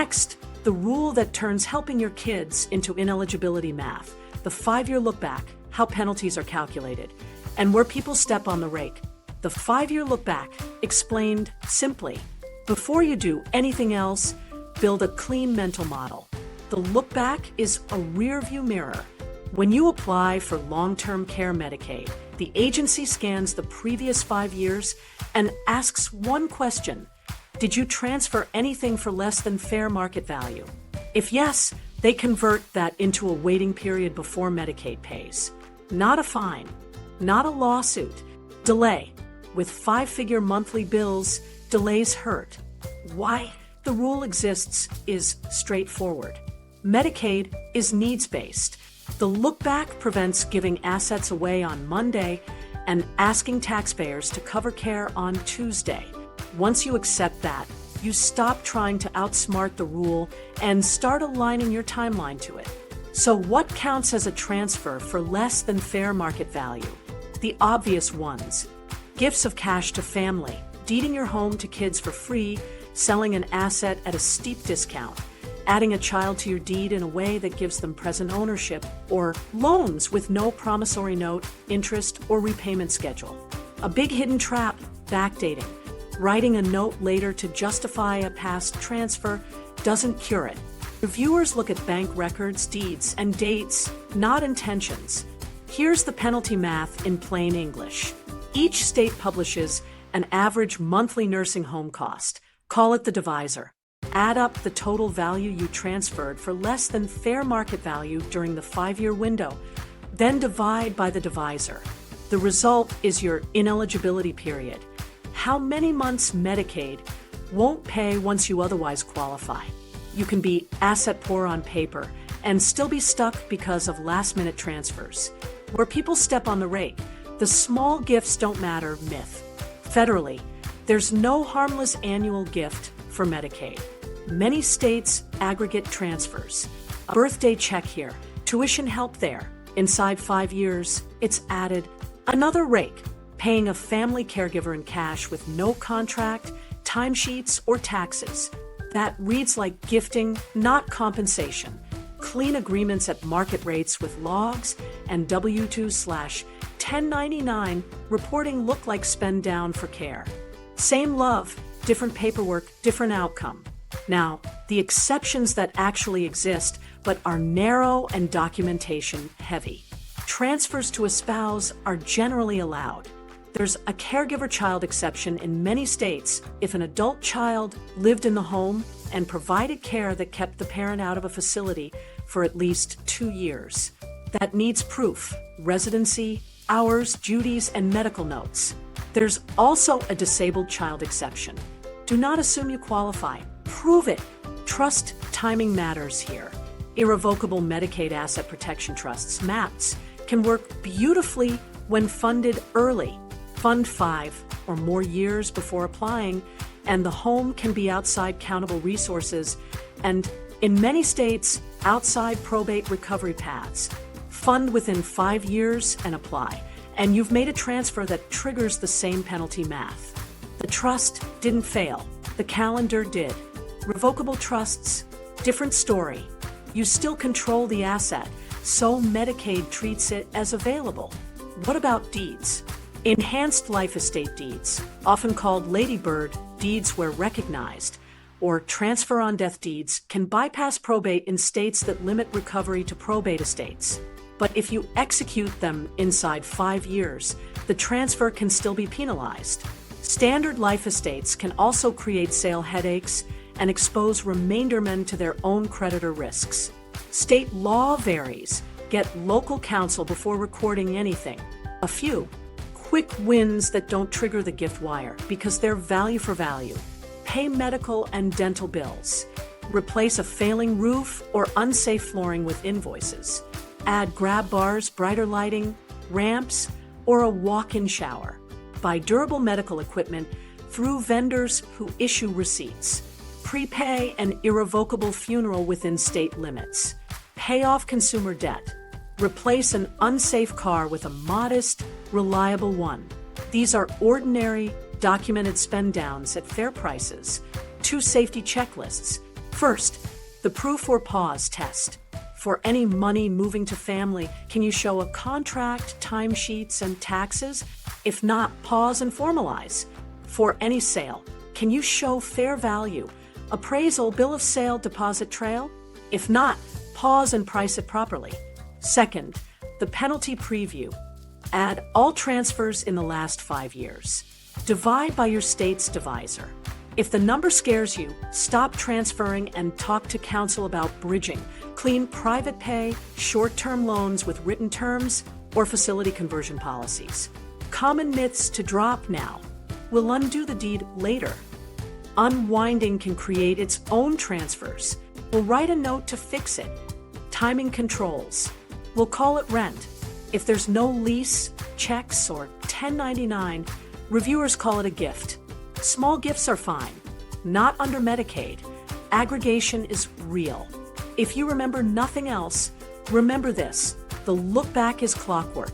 Next, the rule that turns helping your kids into ineligibility math, the 5-year look back, how penalties are calculated, and where people step on the rake. The 5-year look back, explained simply. Before you do anything else, build a clean mental model. The look back is a rearview mirror. When you apply for long-term care Medicaid, the agency scans the previous 5 years and asks one question: did you transfer anything for less than fair market value? If yes, they convert that into a waiting period before Medicaid pays. Not a fine, not a lawsuit. Delay. With 5-figure monthly bills, delays hurt. Why the rule exists is straightforward. Medicaid is needs-based. The look-back prevents giving assets away on Monday and asking taxpayers to cover care on Tuesday. Once you accept that, you stop trying to outsmart the rule and start aligning your timeline to it. So what counts as a transfer for less than fair market value? The obvious ones: gifts of cash to family, deeding your home to kids for free, selling an asset at a steep discount, adding a child to your deed in a way that gives them present ownership, or loans with no promissory note, interest, or repayment schedule. A big hidden trap: backdating. Writing a note later to justify a past transfer doesn't cure it. Reviewers look at bank records, deeds, and dates, not intentions. Here's the penalty math in plain English. Each state publishes an average monthly nursing home cost. Call it the divisor. Add up the total value you transferred for less than fair market value during the 5-year window, then divide by the divisor. The result is your ineligibility period. How many months Medicaid won't pay once you otherwise qualify. You can be asset poor on paper and still be stuck because of last-minute transfers. Where people step on the rake, the small gifts don't matter myth. Federally, there's no harmless annual gift for Medicaid. Many states aggregate transfers. A birthday check here, tuition help there. Inside 5 years, it's added. Another rake, paying a family caregiver in cash with no contract, timesheets, or taxes. That reads like gifting, not compensation. Clean agreements at market rates with logs and W-2/1099 reporting look like spend down for care. Same love, different paperwork, different outcome. Now, the exceptions that actually exist but are narrow and documentation heavy. Transfers to a spouse are generally allowed. There's a caregiver child exception in many states if an adult child lived in the home and provided care that kept the parent out of a facility for at least 2 years. That needs proof: residency, hours, duties, and medical notes. There's also a disabled child exception. Do not assume you qualify. Prove it. Trust timing matters here. Irrevocable Medicaid Asset Protection Trusts, MAPTs, can work beautifully when funded early. Fund 5 or more years before applying, and the home can be outside countable resources, and in many states, outside probate recovery paths. Fund within 5 years and apply, and you've made a transfer that triggers the same penalty math. The trust didn't fail. The calendar did. Revocable trusts, different story. You still control the asset, so Medicaid treats it as available. What about deeds? Enhanced life estate deeds, often called ladybird deeds where recognized, or transfer on death deeds, can bypass probate in states that limit recovery to probate estates. But if you execute them inside 5 years, the transfer can still be penalized. Standard life estates can also create sale headaches and expose remaindermen to their own creditor risks. State law varies. Get local counsel before recording anything. A few quick wins that don't trigger the gift wire because they're value for value. Pay medical and dental bills. Replace a failing roof or unsafe flooring with invoices. Add grab bars, brighter lighting, ramps, or a walk-in shower. Buy durable medical equipment through vendors who issue receipts. Prepay an irrevocable funeral within state limits. Pay off consumer debt. Replace an unsafe car with a modest, reliable one. These are ordinary, documented spend downs at fair prices. 2 safety checklists. First, the proof or pause test. For any money moving to family, can you show a contract, timesheets, and taxes? If not, pause and formalize. For any sale, can you show fair value, appraisal, bill of sale, deposit trail? If not, pause and price it properly. Second, the penalty preview. Add all transfers in the last 5 years. Divide by your state's divisor. If the number scares you, stop transferring and talk to counsel about bridging, clean private pay, short-term loans with written terms, or facility conversion policies. Common myths to drop now. We'll undo the deed later. Unwinding can create its own transfers. We'll write a note to fix it. Timing controls. We'll call it rent. If there's no lease, checks, or 1099, reviewers call it a gift. Small gifts are fine. Not under Medicaid. Aggregation is real. If you remember nothing else, remember this. The look back is clockwork.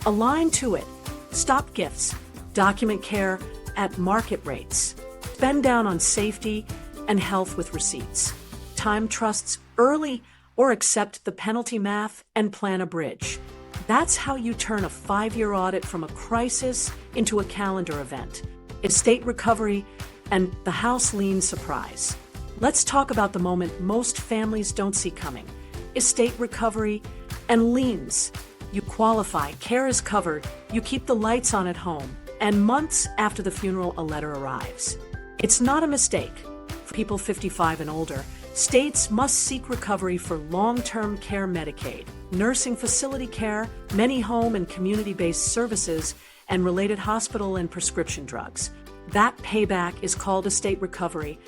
Align to it. Stop gifts. Document care at market rates. Spend down on safety and health with receipts. Time trusts early or accept the penalty math and plan a bridge. That's how you turn a 5-year audit from a crisis into a calendar event. Estate recovery and the house lien surprise. Let's talk about the moment most families don't see coming. Estate recovery and liens. You qualify, care is covered, you keep the lights on at home, and months after the funeral, a letter arrives. It's not a mistake. For people 55 and older, states must seek recovery for long-term care Medicaid, nursing facility care, many home and community-based services, and related hospital and prescription drugs. That payback is called estate recovery,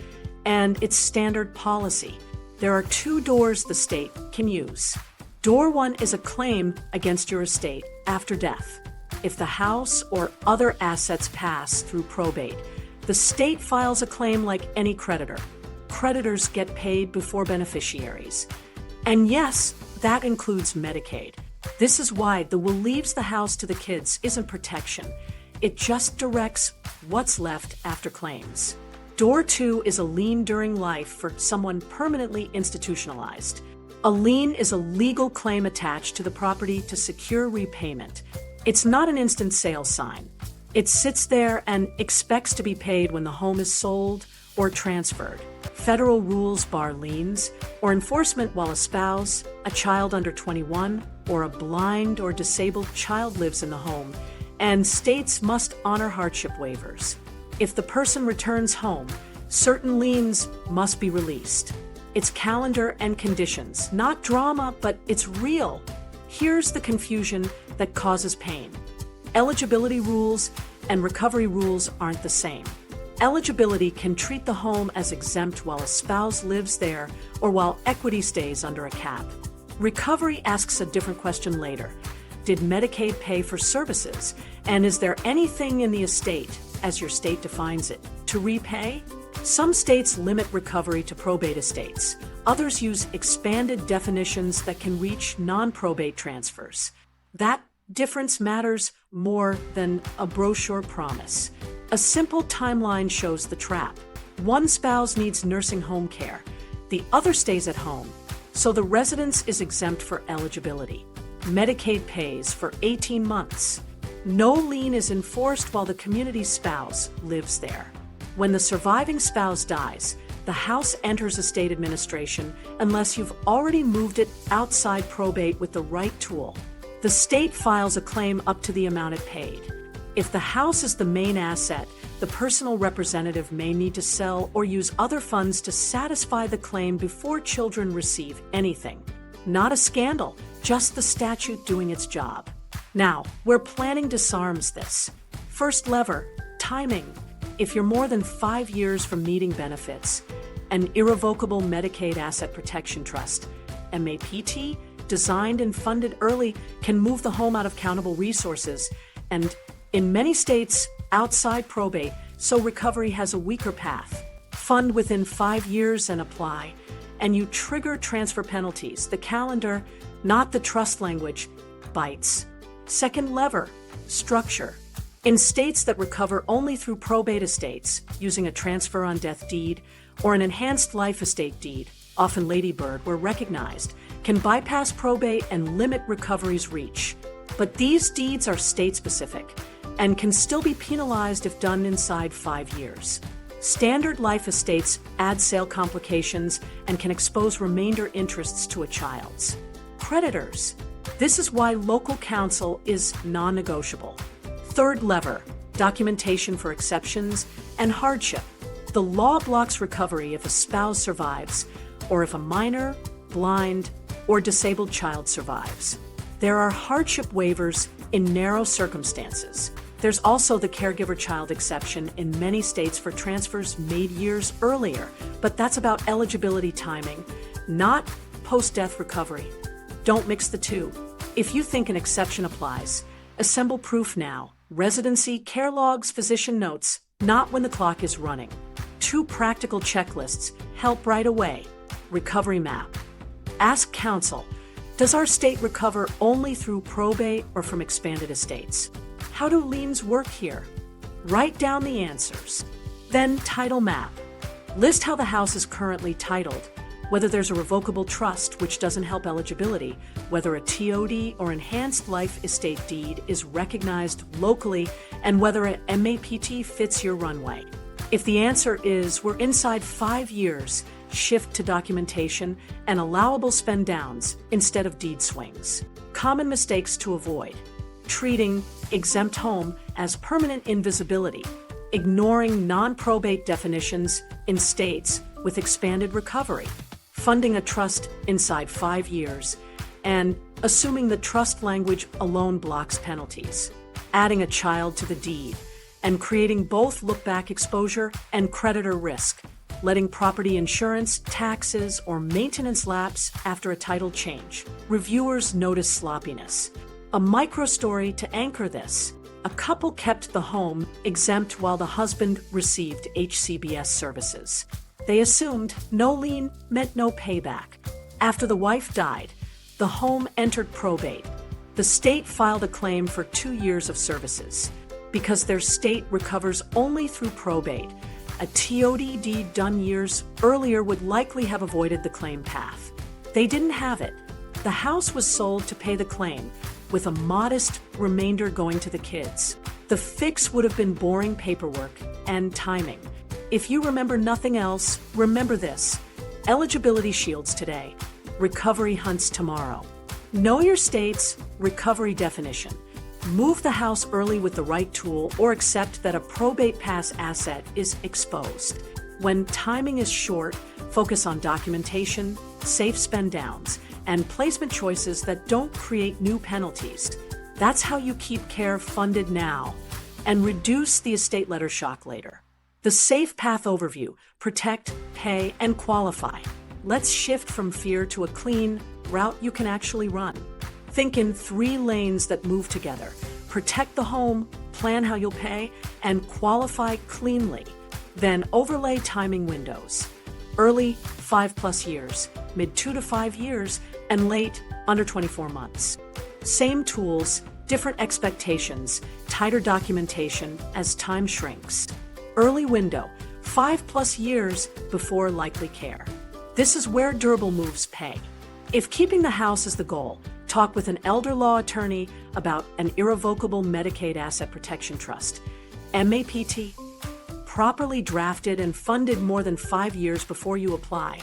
and it's standard policy. There are 2 doors the state can use. Door 1 is a claim against your estate after death. If the house or other assets pass through probate, the state files a claim like any creditor. Creditors get paid before beneficiaries. And yes, that includes Medicaid. This is why the will leaves the house to the kids isn't protection. It just directs what's left after claims. Door 2 is a lien during life for someone permanently institutionalized. A lien is a legal claim attached to the property to secure repayment. It's not an instant sale sign. It sits there and expects to be paid when the home is sold or transferred. Federal rules bar liens or enforcement while a spouse, a child under 21, or a blind or disabled child lives in the home, and states must honor hardship waivers. If the person returns home, certain liens must be released. It's calendar and conditions, not drama, but it's real. Here's the confusion that causes pain. Eligibility rules and recovery rules aren't the same. Eligibility can treat the home as exempt while a spouse lives there or while equity stays under a cap. Recovery asks a different question later. Did Medicaid pay for services? And is there anything in the estate, as your state defines it, to repay? Some states limit recovery to probate estates. Others use expanded definitions that can reach non-probate transfers. That difference matters more than a brochure promise. A simple timeline shows the trap. One spouse needs nursing home care. The other stays at home, so the residence is exempt for eligibility. Medicaid pays for 18 months. No lien is enforced while the community spouse lives there. When the surviving spouse dies, the house enters estate administration unless you've already moved it outside probate with the right tool. The state files a claim up to the amount it paid. If the house is the main asset, the personal representative may need to sell or use other funds to satisfy the claim before children receive anything. Not a scandal, just the statute doing its job. Now, where planning disarms this. First lever, timing. If you're more than 5 years from needing benefits, an irrevocable Medicaid Asset Protection Trust, MAPT, designed and funded early, can move the home out of countable resources and, in many states, outside probate, so recovery has a weaker path. Fund within 5 years and apply, and you trigger transfer penalties. The calendar, not the trust language, bites. Second lever, structure. In states that recover only through probate estates, using a transfer on death deed or an enhanced life estate deed, often ladybird, were recognized, can bypass probate and limit recovery's reach. But these deeds are state-specific and can still be penalized if done inside 5 years. Standard life estates add sale complications and can expose remainder interests to a child's creditors. This is why local counsel is non-negotiable. Third lever, documentation for exceptions and hardship. The law blocks recovery if a spouse survives, or if a minor, blind, or disabled child survives. There are hardship waivers in narrow circumstances. There's also the caregiver child exception in many states for transfers made years earlier, but that's about eligibility timing, not post-death recovery. Don't mix the two. If you think an exception applies, assemble proof now. Residency, care logs, physician notes, not when the clock is running. 2 practical checklists help right away. Recovery map. Ask counsel, does our state recover only through probate or from expanded estates? How do liens work here? Write down the answers. Then title map. List how the house is currently titled, whether there's a revocable trust, which doesn't help eligibility, whether a TOD or enhanced life estate deed is recognized locally, and whether a MAPT fits your runway. If the answer is we're inside 5 years, shift to documentation and allowable spend downs instead of deed swings. Common mistakes to avoid: treating exempt home as permanent invisibility, ignoring non-probate definitions in states with expanded recovery, funding a trust inside 5 years, and assuming the trust language alone blocks penalties, adding a child to the deed, and creating both look-back exposure and creditor risk, letting property insurance, taxes, or maintenance lapse after a title change. Reviewers notice sloppiness. A micro-story to anchor this: a couple kept the home exempt while the husband received HCBS services. They assumed no lien meant no payback. After the wife died, the home entered probate. The state filed a claim for 2 years of services. Because their state recovers only through probate, a TOD deed done years earlier would likely have avoided the claim path. They didn't have it. The house was sold to pay the claim, with a modest remainder going to the kids. The fix would have been boring paperwork and timing. If you remember nothing else, remember this: eligibility shields today, recovery hunts tomorrow. Know your state's recovery definition. Move the house early with the right tool, or accept that a probate pass asset is exposed. When timing is short, focus on documentation, safe spend downs, and placement choices that don't create new penalties. That's how you keep care funded now and reduce the estate letter shock later. The Safe Path Overview: protect, pay, and qualify. Let's shift from fear to a clean route you can actually run. Think in 3 lanes that move together: protect the home, plan how you'll pay, and qualify cleanly. Then overlay timing windows: early 5+ years, mid 2 to 5 years, and late under 24 months. Same tools, different expectations, tighter documentation as time shrinks. Early window: 5+ years before likely care. This is where durable moves pay. If keeping the house is the goal, talk with an elder law attorney about an irrevocable Medicaid Asset Protection Trust, MAPT. Properly drafted and funded more than 5 years before you apply,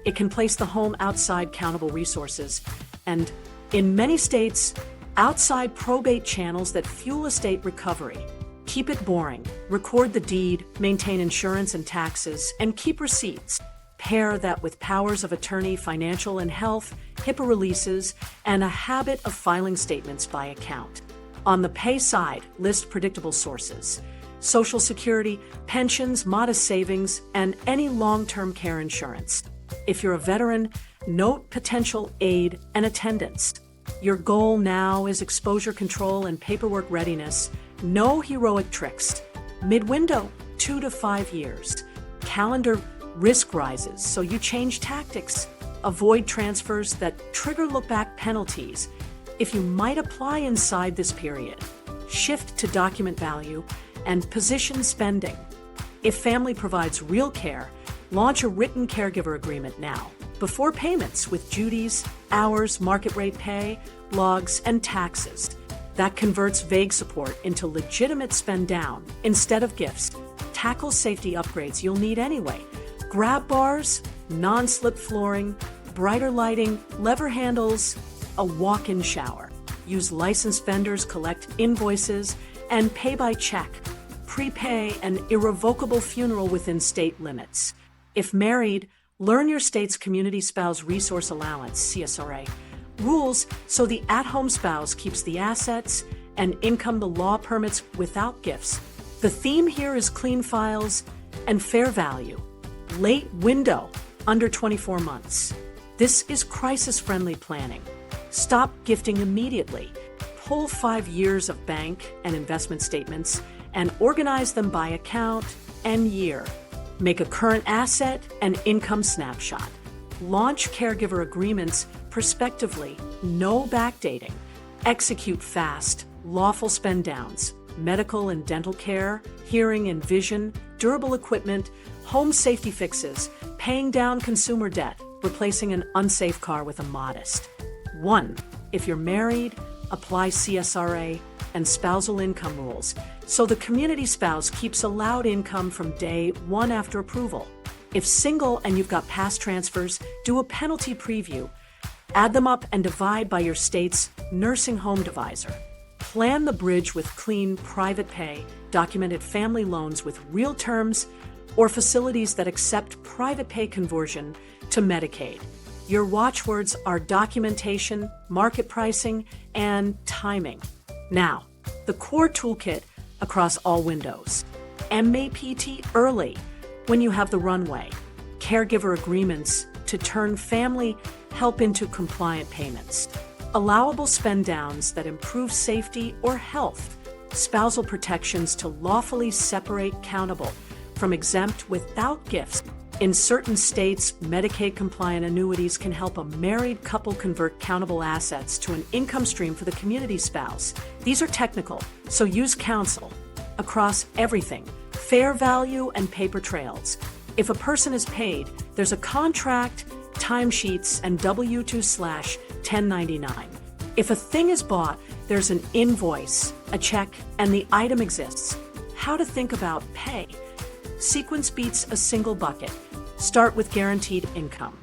it can place the home outside countable resources and, in many states, outside probate channels that fuel estate recovery. Keep it boring, record the deed, maintain insurance and taxes, and keep receipts. Pair that with powers of attorney, financial and health, HIPAA releases, and a habit of filing statements by account. On the pay side, list predictable sources: Social Security, pensions, modest savings, and any long-term care insurance. If you're a veteran, note potential aid and attendance. Your goal now is exposure control and paperwork readiness. No heroic tricks. Mid-window, 2 to 5 years. Calendar risk rises, so you change tactics. Avoid transfers that trigger look-back penalties if you might apply inside this period. Shift to document value and position spending. If family provides real care, Launch a written caregiver agreement now, before payments with duties, hours, market rate pay, logs, and taxes. That converts vague support into legitimate spend down instead of gifts. Tackle safety upgrades you'll need anyway. Grab bars, non-slip flooring, brighter lighting, lever handles, a walk-in shower. Use licensed vendors, collect invoices, and pay by check. Prepay an irrevocable funeral within state limits. If married, learn your state's Community Spouse Resource Allowance, CSRA, rules so the at-home spouse keeps the assets and income the law permits without gifts. The theme here is clean files and fair value. Late window, under 24 months. This is crisis-friendly planning. Stop gifting immediately. Pull 5 years of bank and investment statements and organize them by account and year. Make a current asset and income snapshot. Launch caregiver agreements prospectively, no backdating. Execute fast, lawful spend downs, medical and dental care, hearing and vision, durable equipment, home safety fixes, paying down consumer debt, replacing an unsafe car with a modest. 1. If you're married, apply CSRA and spousal income rules, so the community spouse keeps allowed income from day one after approval. If single and you've got past transfers, do a penalty preview. Add them up and divide by your state's nursing home divisor. Plan the bridge with clean private pay, documented family loans with real terms, or facilities that accept private pay conversion to Medicaid. Your watchwords are documentation, market pricing, and timing. Now, the core toolkit across all windows. MAPT early, when you have the runway. Caregiver agreements to turn family help into compliant payments. Allowable spend downs that improve safety or health. Spousal protections to lawfully separate countable from exempt without gifts. In certain states, Medicaid-compliant annuities can help a married couple convert countable assets to an income stream for the community spouse. These are technical, so use counsel. Across everything, fair value and paper trails. If a person is paid, there's a contract, timesheets, and W-2/1099. If a thing is bought, there's an invoice, a check, and the item exists. How to think about pay. Sequence beats a single bucket. Start with guaranteed income.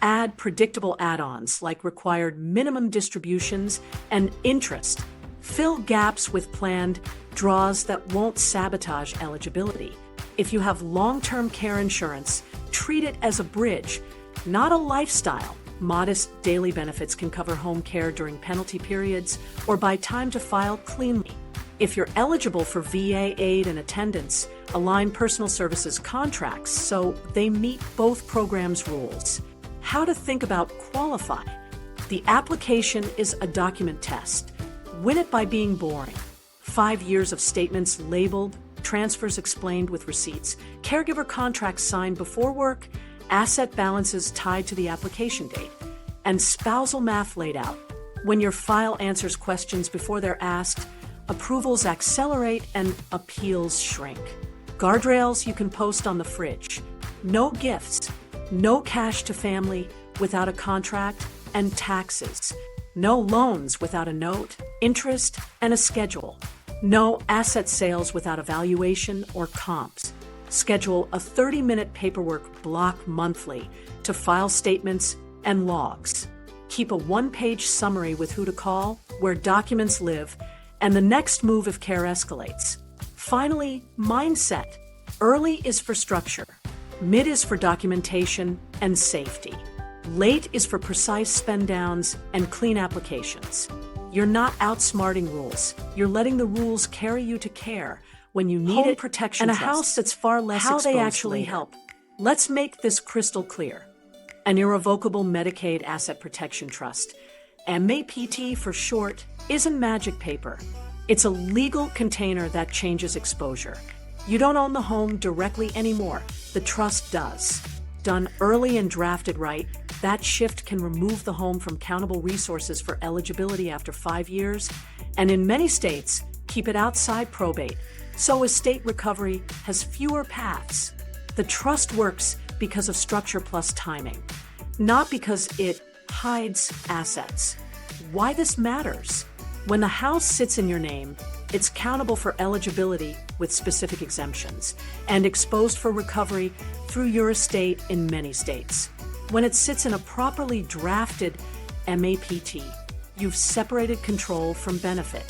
Add predictable add-ons like required minimum distributions and interest. Fill gaps with planned draws that won't sabotage eligibility. If you have long-term care insurance, treat it as a bridge, not a lifestyle. Modest daily benefits can cover home care during penalty periods or buy time to file cleanly. If you're eligible for VA aid and attendance, align personal services contracts so they meet both programs' rules. How to think about qualify. The application is a document test. Win it by being boring. 5 years of statements labeled, transfers explained with receipts, caregiver contracts signed before work, asset balances tied to the application date, and spousal math laid out. When your file answers questions before they're asked, approvals accelerate and appeals shrink. Guardrails you can post on the fridge. No gifts, no cash to family without a contract, and taxes. No loans without a note, interest, and a schedule. No asset sales without evaluation or comps. Schedule a 30-minute paperwork block monthly to file statements and logs. Keep a one-page summary with who to call, where documents live, and the next move if care escalates. Finally, mindset. Early is for structure. Mid is for documentation and safety. Late is for precise spend downs and clean applications. You're not outsmarting rules. You're letting the rules carry you to care when you need it, protection and a house that's far less exposed. How they actually help. Let's make this crystal clear. An irrevocable Medicaid Asset Protection Trust, MAPT for short, isn't magic paper. It's a legal container that changes exposure. You don't own the home directly anymore. The trust does. Done early and drafted right, that shift can remove the home from countable resources for eligibility after 5 years, and in many states, keep it outside probate, so estate recovery has fewer paths. The trust works because of structure plus timing, not because it hides assets. Why this matters? When the house sits in your name, it's countable for eligibility with specific exemptions and exposed for recovery through your estate in many states. When it sits in a properly drafted MAPT, you've separated control from benefit.